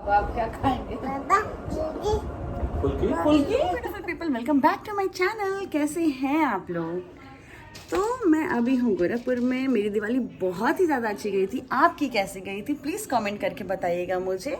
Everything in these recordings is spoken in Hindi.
तो आप क्या खाएंगे? फुल्की। Beautiful people, welcome back to my channel. कैसे हैं आप लोग? तो मैं अभी हूँ गोरखपुर में। मेरी दिवाली बहुत ही ज़्यादा अच्छी गई थी। आपकी कैसे गई थी प्लीज़ कमेंट करके बताइएगा मुझे।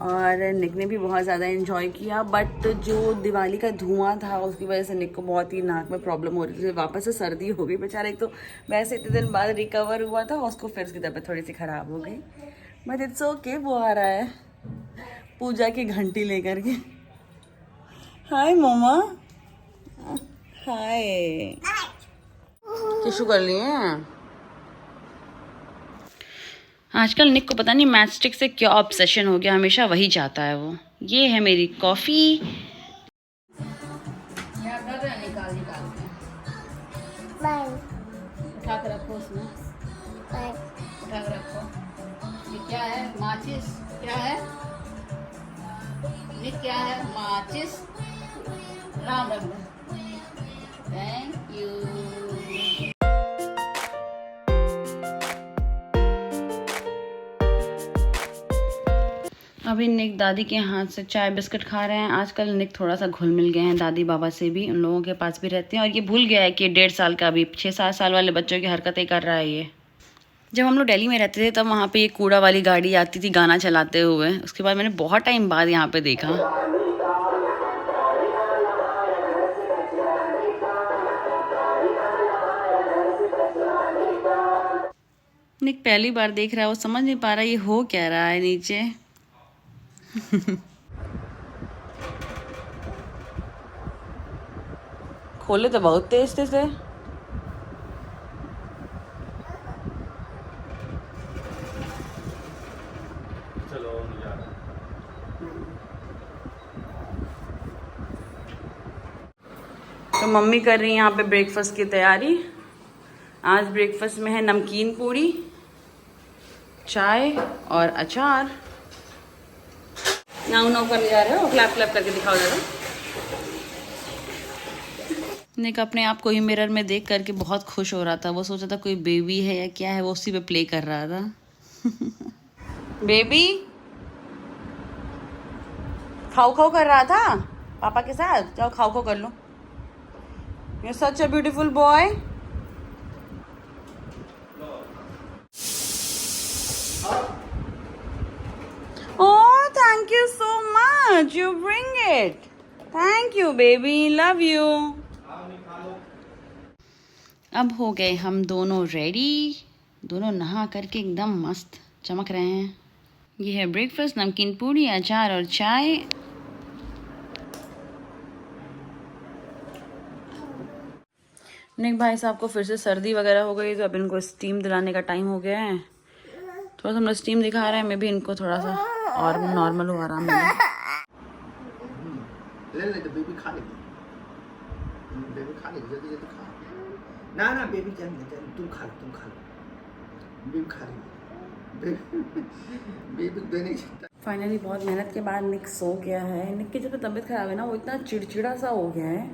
और निक ने भी बहुत ज़्यादा एंजॉय किया, बट जो दिवाली का धुआं था उसकी वजह से निक को बहुत ही नाक में प्रॉब्लम हो रही थी। वापस से सर्दी हो गई बेचारा। एक तो वैसे इतने दिन बाद रिकवर हुआ था, उसको फिर उसकी तबीयत थोड़ी सी ख़राब हो गई। बट इट्स ओके, वो आ रहा है पूजा की घंटी लेकर के। हाय मम्मा। हाय। टिशू कर लिए हैं। आजकल निक को पता नहीं मैच स्टिक से क्या ऑब्सेशन हो गया, हमेशा वही चाहता है वो। ये है मेरी कॉफी। क्या कर रहे हैं? निकाल निकाल के उठा के रखो उसमें। उठा के रखो। ये क्या है? माचिस। क्या है ये? क्या है? माचिस। राम रख दो। Thank you. अभी निक दादी के हाथ से चाय बिस्किट खा रहे हैं। आजकल निक थोड़ा सा घुल मिल गए हैं दादी बाबा से भी, उन लोगों के पास भी रहते हैं। और ये भूल गया है कि 1.5 साल का, अभी 6-7 साल वाले बच्चों की हरकतें कर रहा है ये। जब हम लोग दिल्ली में रहते थे तब वहाँ पे ये कूड़ा वाली गाड़ी आती थी गाना चलाते हुए। उसके बाद मैंने बहुत टाइम बाद यहाँ पे देखा। निक पहली बार देख रहा है, वो समझ नहीं पा रहा ये हो क्या रहा है नीचे। खोले तो बहुत तेज थे। तो मम्मी कर रही है यहाँ पे ब्रेकफास्ट की तैयारी। आज ब्रेकफास्ट में है नमकीन पूरी, चाय और अचार। नाउ नाउ करने जा रहे हो? क्लैप क्लैप करके दिखाओ जरा। निक अपने आप को ही मिरर में देख करके बहुत खुश हो रहा था। वो सोचा था कोई बेबी है या क्या है, वो उसी पे प्ले कर रहा था। बेबी खाओ खाओ कर रहा था पापा के साथ। जाओ खाओ खाओ कर लो। You are such a beautiful boy. Oh, thank you so much. You bring it. Thank you, baby. Love you. अब हो गए हम दोनों रेडी। दोनों नहा करके एकदम मस्त चमक रहे हैं। ये है ब्रेकफास्ट, नमकीन पूरी, अचार और चाय। निक भाई साहब को फिर से सर्दी वगैरह हो गई, तो अब इनको स्टीम दिलाने का टाइम हो गया है। थोड़ा सा हम लोग स्टीम दिखा रहे हैं, मैं भी इनको थोड़ा सा और नॉर्मल हो आराम मिले। ले तो बेबी खा लेगी। बेबी खा लेगी, जल्दी जल्दी खा। ना बेबी तुम खा लो। बेबी खा लेगी। बेबी देने की। फाइनली बहुत मेहनत के बाद निक सो गया है। निक की जब तबीयत खराब है ना, वो इतना चिड़चिड़ा सा हो गया है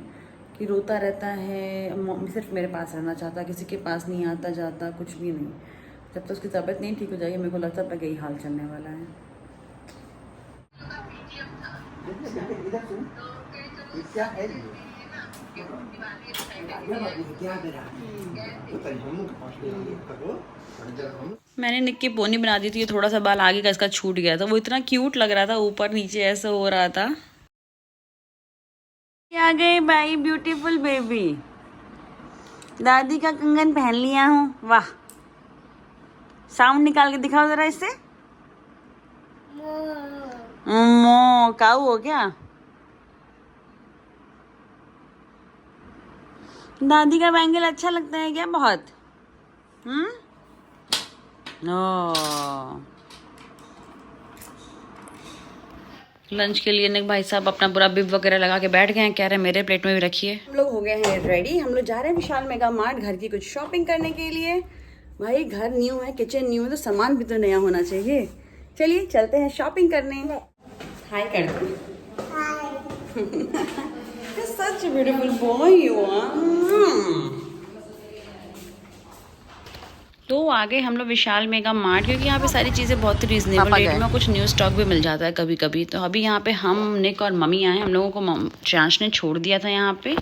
कि रोता रहता है। सिर्फ मेरे पास रहना चाहता, किसी के पास नहीं आता जाता, कुछ भी नहीं। जब तक उसकी तबीयत नहीं ठीक हो जाएगी, मेरे को लगता है यही हाल चलने वाला है। इधर सुन, ये क्या है? मैंने निक की पोनी बना दी थी, थोड़ा सा बाल आगे का इसका छूट गया था। वो इतना क्यूट लग रहा था, ऊपर नीचे ऐसे हो रहा था। आ गई भाई ब्यूटीफुल बेबी। दादी का कंगन पहन लिया हूँ। वाह, साउंड निकाल के दिखाओ जरा इससे। मो काऊ हो क्या? दादी का बैंगल अच्छा लगता है क्या? बहुत। लंच के लिए निक भाई साहब अपना पूरा बिब वगैरह लगा के बैठ गए हैं। कह रहे हैं मेरे प्लेट में भी रखिए। हम लोग हो गए हैं रेडी। हम लोग जा रहे हैं विशाल मेगा मार्ट घर की कुछ शॉपिंग करने के लिए। भाई घर न्यू है, किचन न्यू है, तो सामान भी तो नया होना चाहिए। चलिए चलते हैं शॉपिंग करने। हाय कर दो। Such beautiful boy you are. तो आगे हम लोग विशाल मेगा मार्ट, क्योंकि यहाँ पे सारी चीज़ें बहुत रीजनेबल रेट में, कुछ न्यू स्टॉक भी मिल जाता है कभी कभी। तो अभी यहाँ पे हम निक और मम्मी आए, हम लोगों को चांस ने छोड़ दिया था यहाँ पे।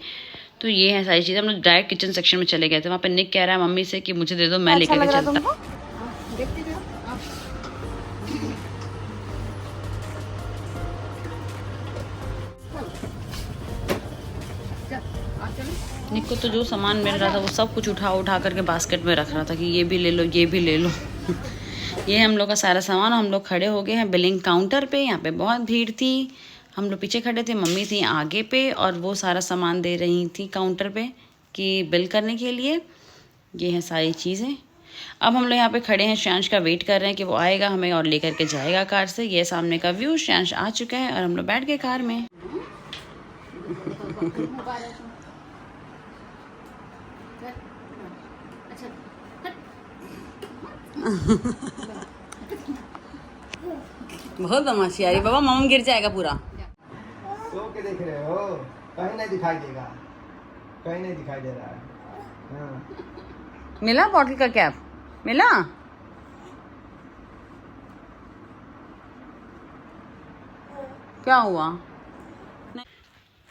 तो ये है सारी चीज़ें। हम लोग डायरेक्ट किचन सेक्शन में चले गए थे। वहाँ पे निक कह रहा है मम्मी से कि मुझे दे दो, मैं लेकर के चलता। निक को तो जो सामान मिल रहा था वो सब कुछ उठा करके बास्केट में रख रहा था कि ये भी ले लो, ये भी ले लो। ये हम लोग का सारा सामान। हम लोग खड़े हो गए हैं बिलिंग काउंटर पे। यहाँ पे बहुत भीड़ थी, हम लोग पीछे खड़े थे, मम्मी थी आगे पे, और वो सारा सामान दे रही थी काउंटर पे कि बिल करने के लिए। ये हैं सारी चीज़ें। अब हम लोग यहाँ पे खड़े हैं, श्यांश का वेट कर रहे हैं कि वो आएगा हमें और लेकर के जाएगा कार से। ये सामने का व्यू, श्यांश आ चुका है और हम लोग बैठ गए कार में। बहुत बदमाशी आ रही बाबा, मामा गिर जाएगा पूरा। सो के देख रहे हो, कहीं नहीं दिखाई देगा, कहीं नहीं दिखाई दे रहा है। हाँ। मिला बॉटल का कैप? मिला? क्या हुआ?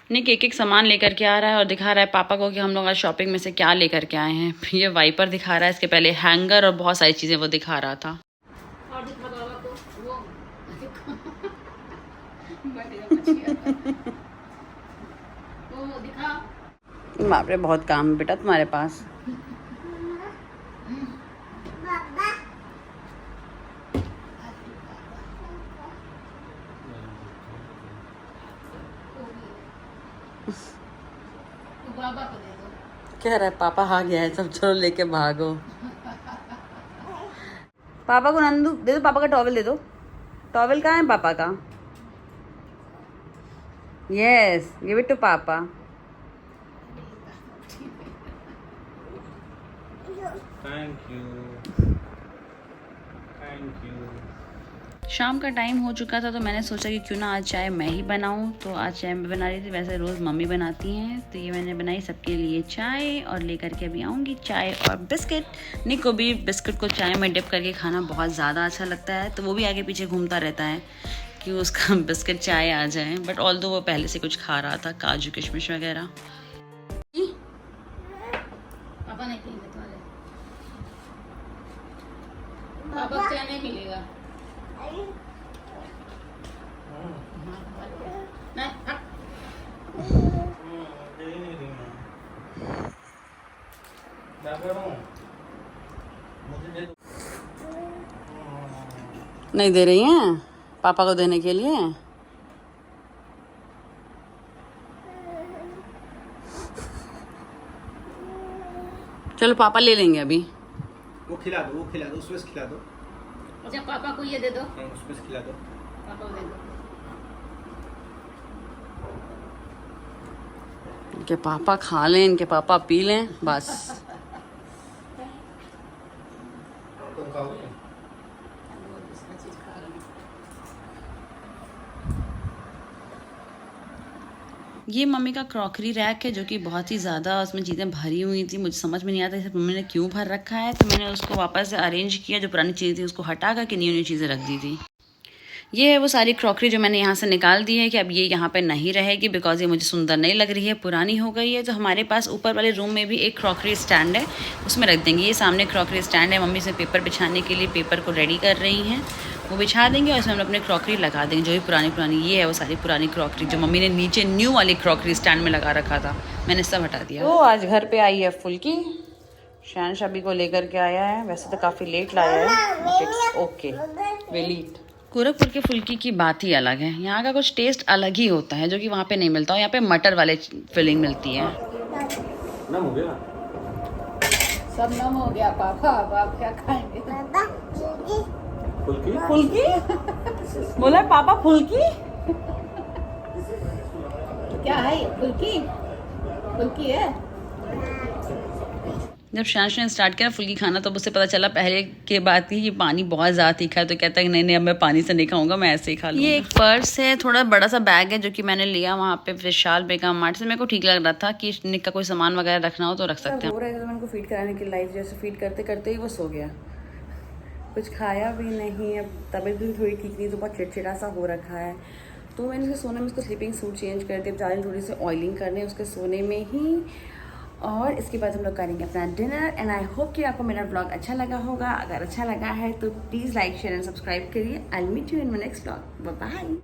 निक एक एक सामान लेकर के आ रहा है और दिखा रहा है पापा को कि हम लोग आज शॉपिंग में से क्या लेकर के आए हैं। ये वाइपर दिखा रहा है, इसके पहले हैंगर और बहुत सारी चीज़ें वो दिखा रहा था। बाप रे, बहुत काम है बेटा तुम्हारे पास। कह रहा है पापा आ गया है, सब चलो लेके भागो। पापा को नंदू दे दो, पापा का टॉवल दे दो। टॉवल कहाँ है पापा का? यस, गिव इट टू पापा। Thank you, thank you. शाम का टाइम हो चुका था तो मैंने सोचा कि क्यों ना आज चाय मैं ही बनाऊं। तो आज चाय मैं बना रही थी, वैसे रोज़ मम्मी बनाती हैं। तो ये मैंने बनाई सबके लिए चाय, और लेकर के अभी आऊँगी चाय और बिस्किट। निक को भी बिस्किट को चाय में डिप करके खाना बहुत ज़्यादा अच्छा लगता है, तो वो भी आगे पीछे घूमता रहता है कि उसका बिस्किट चाय आ जाए। बट ऑल दो वो पहले से कुछ खा रहा था, काजू किशमिश वगैरह। पापा नहीं खिलेंगे तुम्हारे, पापा क्या नहीं मिलेगा। नहीं दे रही हैं पापा को देने के लिए? चलो पापा ले लेंगे अभी। वो खिला दो, वो खिला दो, उसमें से खिला दो। अच्छा पापा को ये दे दो, उसमें से खिला दो। पापा को दे दो। इनके पापा खा लें, इनके पापा पी लें, बस। तुम खाओगे? ये मम्मी का क्रॉकरी रैक है, जो कि बहुत ही ज़्यादा उसमें चीज़ें भरी हुई थी। मुझे समझ में नहीं आता इसे मम्मी ने क्यों भर रखा है। तो मैंने उसको वापस से अरेंज किया, जो पुरानी चीज़ें थी उसको हटा कर के न्यू न्यू चीज़ें रख दी थी। ये है वो सारी क्रॉकरी जो मैंने यहाँ से निकाल दी है कि अब ये यहाँ पे नहीं रहेगी, बिकॉज ये मुझे सुंदर नहीं लग रही है, पुरानी हो गई है। तो हमारे पास ऊपर वाले रूम में भी एक क्रॉकरी स्टैंड है, उसमें रख देंगे। ये सामने क्रॉकरी स्टैंड है, मम्मी से पेपर बिछाने के लिए पेपर को रेडी कर रही हैं, वो बिछा देंगे और इसमें हम अपने क्रॉकरी लगा देंगे जो भी पुरानी। ये है वो सारी पुरानी क्रॉकरी जो मम्मी ने नीचे न्यू वाली क्रॉकरी स्टैंड में लगा रखा था, मैंने सब हटा दिया। तो आज घर पे आई है फुल्की, शैन अभी को लेकर के आया है। वैसे तो काफ़ी लेट लाया है, it's okay, will eat. Gorakhpur के फुल्की की बात ही अलग है, यहाँ का कुछ टेस्ट अलग ही होता है जो कि वहाँ पे नहीं मिलता। और यहाँ पे मटर वाले फीलिंग मिलती है। नम हो गया, सब नम हो गया पापा, अब आप क्या खाएंगे? फुल्की फुल्की बोला पापा, फुल्की क्या है ये? फुल्की, फुल्की है। जब शांश ने स्टार्ट किया फुल्की खाना तो उससे पता चला पहले के बात थी कि पानी बहुत ज़्यादा तीखा है, तो कहता है नहीं अब मैं पानी से नहीं खाऊंगा, मैं ऐसे ही खा लूँगा। ये एक पर्स है, थोड़ा बड़ा सा बैग है जो कि मैंने लिया वहाँ पे विशाल बेगम मार्ट से। मेरे को ठीक लग रहा था कि निक का कोई सामान वगैरह रखना हो तो रख सकते हैं। हो रहा है तो मैंने को फीड कराने की लाइफ जैसे फीड करते करते ही वो सो गया, कुछ खाया भी नहीं, अब तबीयत भी थोड़ी ठीक नहीं, तो बहुत चिड़चिड़ा सा हो रखा है। तो मैंने उसके सोने में उसको स्लीपिंग सूट चेंज कर दिया, जा रही थोड़ी सी ऑयलिंग करने उसके सोने में ही, और इसके बाद हम लोग करेंगे अपना डिनर। एंड आई होप कि आपको मेरा ब्लॉग अच्छा लगा होगा। अगर अच्छा लगा है तो please like share and subscribe करिए। I will meet you in my next blog. Bye bye.